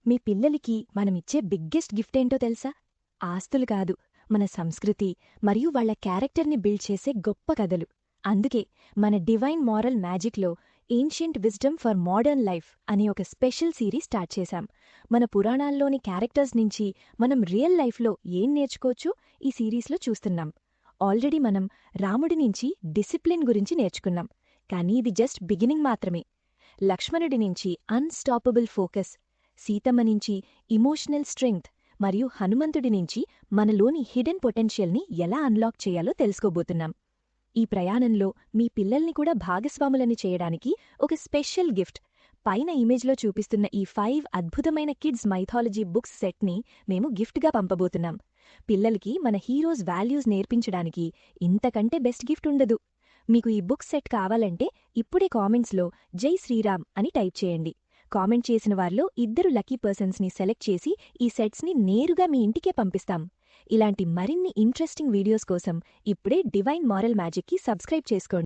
మీ పిల్లలకి మనమిచ్చే biggest gift ఏంటో తెలుసా? ఆస్తులు కాదు, మన సంస్కృతి మరియు వాళ్ళ క్యారెక్టర్ని బిల్డ్ చేసే గొప్ప కథలు. అందుకే మన డివైన్ మారల్ మ్యాజిక్లో ancient wisdom for modern life అనే ఒక స్పెషల్ సిరీస్ స్టార్ట్ చేశాం. మన పురాణాల్లోని క్యారెక్టర్స్ నుంచి మనం రియల్ లైఫ్లో ఏం నేర్చుకోవచ్చో ఈ సిరీస్లో చూస్తున్నాం. ఆల్రెడీ మనం రాముడి నుంచి డిసిప్లిన్ గురించి నేర్చుకున్నాం, కానీ ఇది జస్ట్ బిగినింగ్ మాత్రమే. లక్ష్మణుడి నుంచి అన్స్టాపబుల్ ఫోకస్, సీతమ్మ నుంచి ఇమోషనల్ స్ట్రెంగ్త్ మరియు హనుమంతుడి నుంచి మనలోని హిడెన్ పొటెన్షియల్ని ఎలా అన్లాక్ చేయాలో తెలుసుకోబోతున్నాం. ఈ ప్రయాణంలో మీ పిల్లల్ని కూడా భాగస్వాములని చేయడానికి ఒక స్పెషల్ గిఫ్ట్, పైన ఇమేజ్లో చూపిస్తున్న ఈ 5 అద్భుతమైన కిడ్స్ మైథాలజీ బుక్స్ సెట్ని మేము గిఫ్ట్గా పంపబోతున్నాం. పిల్లలకి మన హీరోస్ వాల్యూస్ నేర్పించడానికి ఇంతకంటే బెస్ట్ గిఫ్ట్ ఉండదు. మీకు ఈ బుక్ సెట్ కావాలంటే ఇప్పుడే కామెంట్స్లో జై శ్రీరామ్ అని టైప్ చేయండి. కామెంట్ చేసిన వారిలో 2 లక్కీ పర్సన్స్ని సెలెక్ట్ చేసి ఈ సెట్స్ని నేరుగా మీ ఇంటికే పంపిస్తాం. ఇలాంటి మరిన్ని ఇంట్రెస్టింగ్ వీడియోస్ కోసం ఇప్పుడే డివైన్ మారల్ మ్యాజిక్కి సబ్స్క్రైబ్ చేసుకోండి.